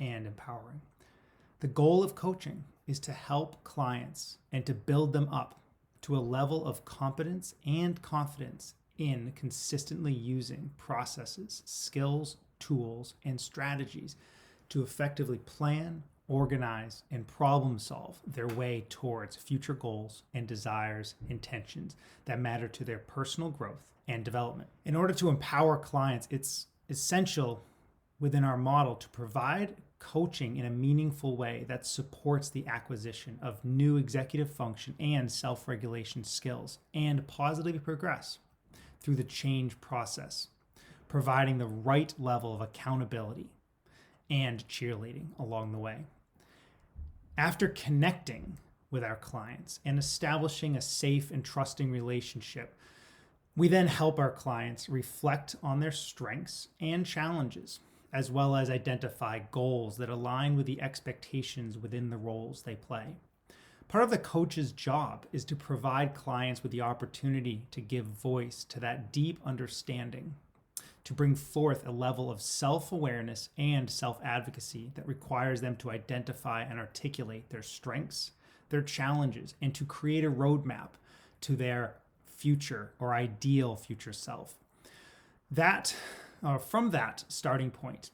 and empowering. The goal of coaching is to help clients and to build them up to a level of competence and confidence in consistently using processes, skills, tools, and strategies to effectively plan, organize, and problem solve their way towards future goals and desires, intentions that matter to their personal growth and development. In order to empower clients, it's essential within our model to provide coaching in a meaningful way that supports the acquisition of new executive function and self-regulation skills and positively progress through the change process, providing the right level of accountability and cheerleading along the way. After connecting with our clients and establishing a safe and trusting relationship, we then help our clients reflect on their strengths and challenges, as well as identify goals that align with the expectations within the roles they play. Part of the coach's job is to provide clients with the opportunity to give voice to that deep understanding, to bring forth a level of self-awareness and self-advocacy that requires them to identify and articulate their strengths, their challenges, and to create a roadmap to their future or ideal future self. From that starting point,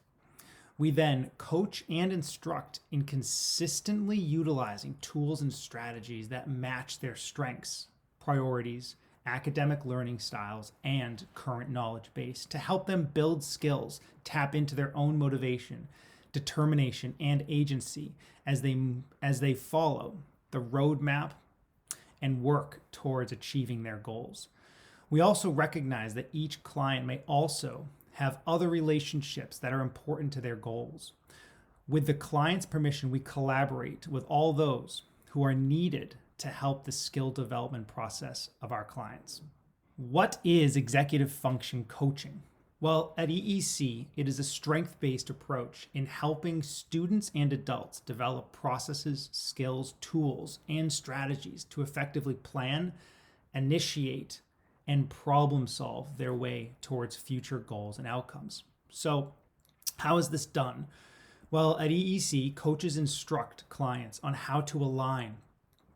we then coach and instruct in consistently utilizing tools and strategies that match their strengths, priorities, academic learning styles, and current knowledge base to help them build skills, tap into their own motivation, determination, and agency as they follow the roadmap and work towards achieving their goals. We also recognize that each client may also have other relationships that are important to their goals. With the client's permission, we collaborate with all those who are needed to help the skill development process of our clients. What is executive function coaching? Well, at EEC, it is a strength-based approach in helping students and adults develop processes, skills, tools, and strategies to effectively plan, initiate, and problem solve their way towards future goals and outcomes. So, how is this done? Well, at EEC, coaches instruct clients on how to align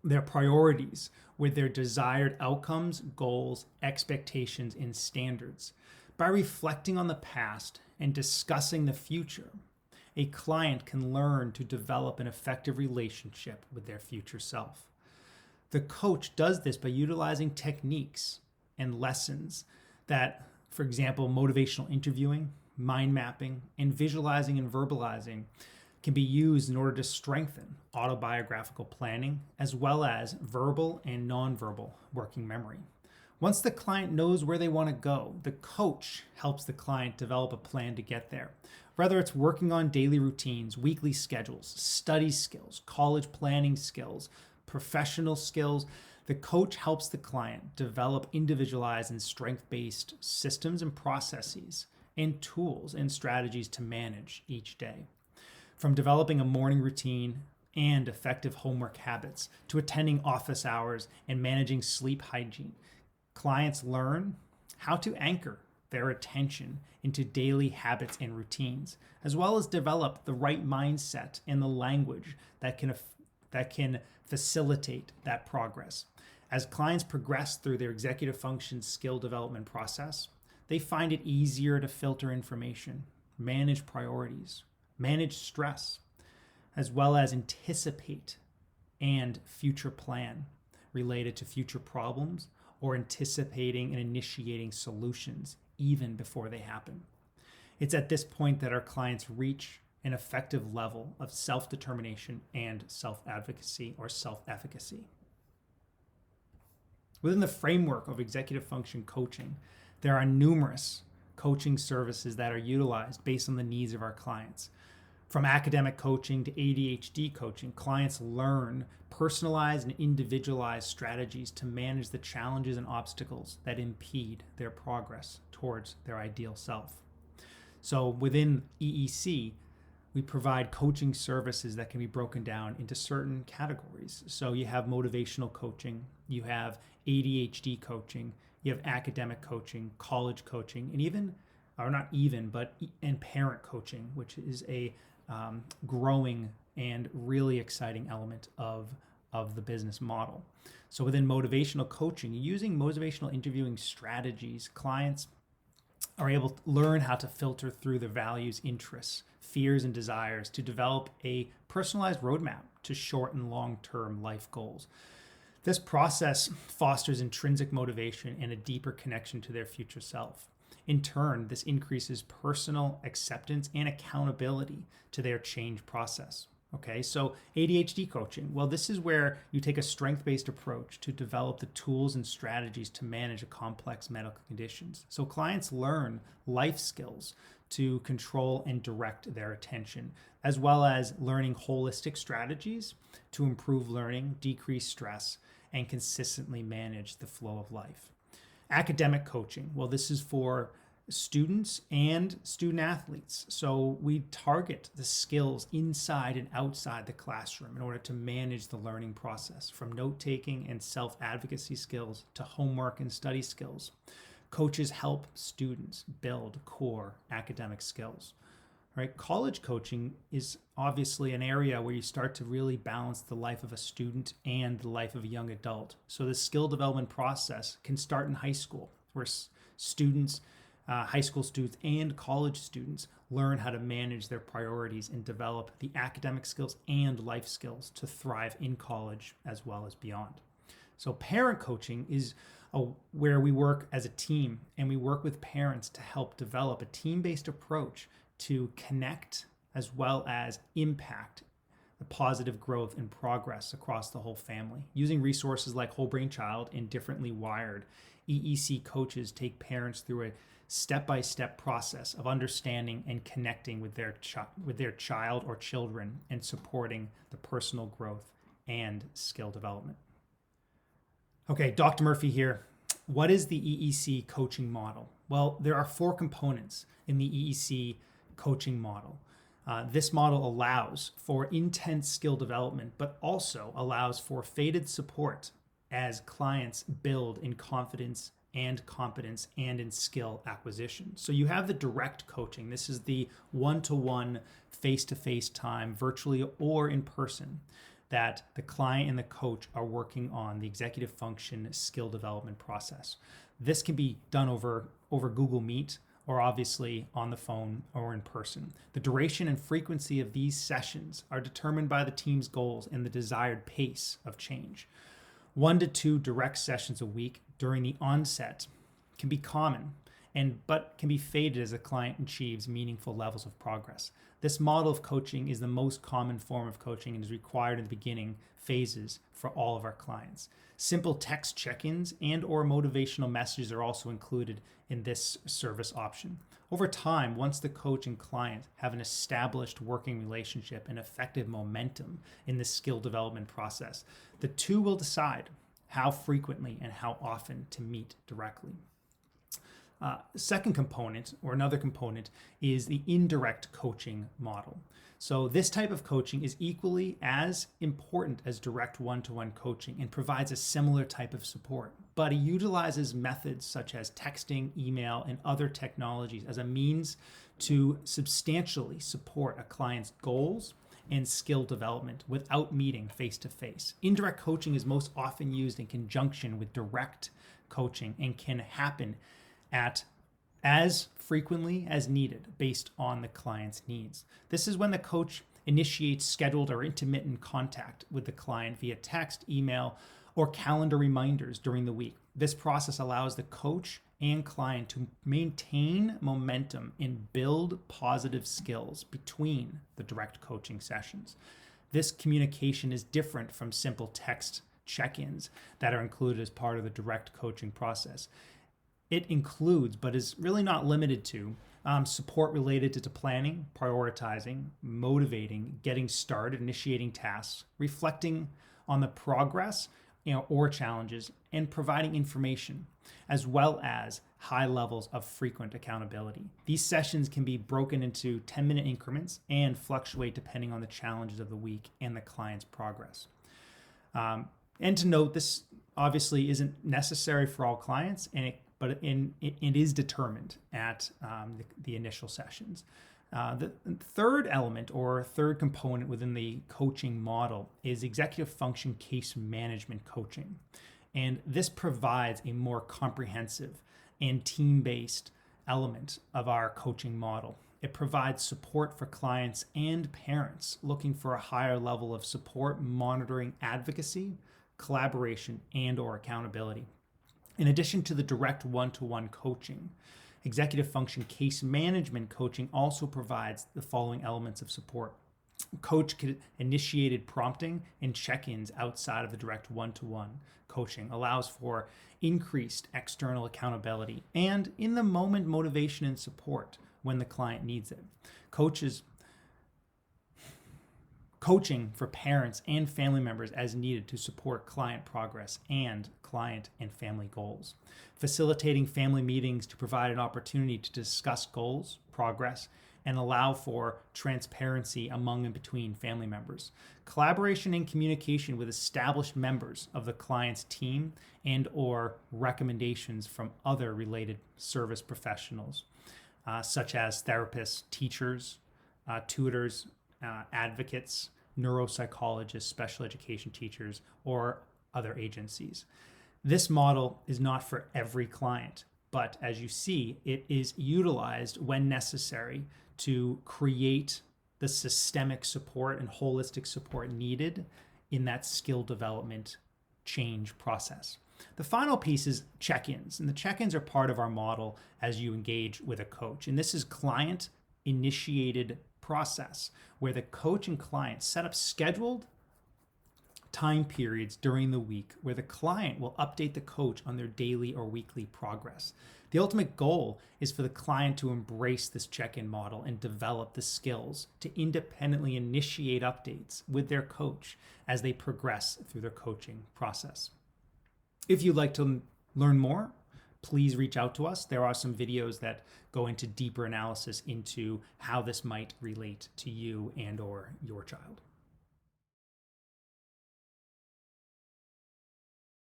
their priorities with their desired outcomes, goals, expectations, and standards. By reflecting on the past and discussing the future, a client can learn to develop an effective relationship with their future self. The coach does this by utilizing techniques and lessons that, for example, motivational interviewing, mind mapping, and visualizing and verbalizing can be used in order to strengthen autobiographical planning, as well as verbal and nonverbal working memory. Once the client knows where they want to go, the coach helps the client develop a plan to get there. Whether it's working on daily routines, weekly schedules, study skills, college planning skills, professional skills, the coach helps the client develop individualized and strength-based systems and processes and tools and strategies to manage each day. From developing a morning routine and effective homework habits to attending office hours and managing sleep hygiene, clients learn how to anchor their attention into daily habits and routines, as well as develop the right mindset and the language that can facilitate that progress. As clients progress through their executive function skill development process, they find it easier to filter information, manage priorities, manage stress, as well as anticipate and future plan related to future problems or anticipating and initiating solutions even before they happen. It's at this point that our clients reach an effective level of self-determination and self-advocacy or self-efficacy. Within the framework of executive function coaching, there are numerous coaching services that are utilized based on the needs of our clients. From academic coaching to ADHD coaching, clients learn personalized and individualized strategies to manage the challenges and obstacles that impede their progress towards their ideal self. So within EEC, we provide coaching services that can be broken down into certain categories. So you have motivational coaching, you have ADHD coaching, you have academic coaching, college coaching, and and parent coaching, which is a growing and really exciting element of the business model. So within motivational coaching, using motivational interviewing strategies, clients are able to learn how to filter through their values, interests, fears, and desires to develop a personalized roadmap to short and long-term life goals. This process fosters intrinsic motivation and a deeper connection to their future self. In turn, this increases personal acceptance and accountability to their change process. Okay, so ADHD coaching. Well, this is where you take a strength-based approach to develop the tools and strategies to manage a complex medical conditions. So clients learn life skills to control and direct their attention, as well as learning holistic strategies to improve learning, decrease stress, and consistently manage the flow of life. Academic coaching. Well, this is for students and student athletes. So we target the skills inside and outside the classroom in order to manage the learning process, from note-taking and self-advocacy skills to homework and study skills. Coaches help students build core academic skills. Right? College coaching is obviously an area where you start to really balance the life of a student and the life of a young adult. So the skill development process can start in high school, where students, high school students and college students learn how to manage their priorities and develop the academic skills and life skills to thrive in college as well as beyond. So parent coaching is where we work as a team, and we work with parents to help develop a team-based approach to connect as well as impact the positive growth and progress across the whole family. Using resources like Whole Brain Child and Differently Wired, EEC coaches take parents through a step-by-step process of understanding and connecting with their child or children and supporting the personal growth and skill development. Okay, Dr. Murphy here. What is the EEC coaching model? Well, there are 4 components in the EEC coaching model. This model allows for intense skill development, but also allows for fated support as clients build in confidence and competence and in skill acquisition. So you have the direct coaching. This is the one-to-one, face-to-face time, virtually or in person, that the client and the coach are working on the executive function skill development process. This can be done over Google Meet, or obviously on the phone or in person. The duration and frequency of these sessions are determined by the team's goals and the desired pace of change. 1 to 2 direct sessions a week during the onset can be common, but can be faded as a client achieves meaningful levels of progress. This model of coaching is the most common form of coaching and is required in the beginning phases for all of our clients. Simple text check-ins and or motivational messages are also included in this service option. Over time, once the coach and client have an established working relationship and effective momentum in the skill development process, the two will decide how frequently and how often to meet directly. Second component, or another component, is the indirect coaching model. So this type of coaching is equally as important as direct one-to-one coaching and provides a similar type of support, but it utilizes methods such as texting, email, and other technologies as a means to substantially support a client's goals and skill development without meeting face-to-face. Indirect coaching is most often used in conjunction with direct coaching and can happen at as frequently as needed based on the client's needs. This is when the coach initiates scheduled or intermittent contact with the client via text, email, or calendar reminders during the week. This process allows the coach and client to maintain momentum and build positive skills between the direct coaching sessions. This communication is different from simple text check-ins that are included as part of the direct coaching process. It includes, but is really not limited to, support related to planning, prioritizing, motivating, getting started, initiating tasks, reflecting on the progress, or challenges, and providing information, as well as high levels of frequent accountability. These sessions can be broken into 10-minute increments and fluctuate depending on the challenges of the week and the client's progress. And to note, this obviously isn't necessary for all clients, but it is determined at the initial sessions. The third element or third component within the coaching model is executive function case management coaching. And this provides a more comprehensive and team-based element of our coaching model. It provides support for clients and parents looking for a higher level of support, monitoring, advocacy, collaboration, and/or accountability. In addition to the direct one-to-one coaching, executive function case management coaching also provides the following elements of support. Coach-initiated prompting and check-ins outside of the direct one-to-one coaching allows for increased external accountability and in-the-moment motivation and support when the client needs it. Coaching for parents and family members as needed to support client progress and client and family goals. Facilitating family meetings to provide an opportunity to discuss goals, progress, and allow for transparency among and between family members. Collaboration and communication with established members of the client's team and/or recommendations from other related service professionals, such as therapists, teachers, tutors, advocates, neuropsychologists, special education teachers, or other agencies. This model is not for every client, but as you see, it is utilized when necessary to create the systemic support and holistic support needed in that skill development change process. The final piece is check-ins, and the check-ins are part of our model as you engage with a coach. And this is client-initiated process where the coach and client set up scheduled time periods during the week where the client will update the coach on their daily or weekly progress. The ultimate goal is for the client to embrace this check-in model and develop the skills to independently initiate updates with their coach as they progress through their coaching process. If you'd like to learn more, please reach out to us. There are some videos that go into deeper analysis into how this might relate to you and/or your child.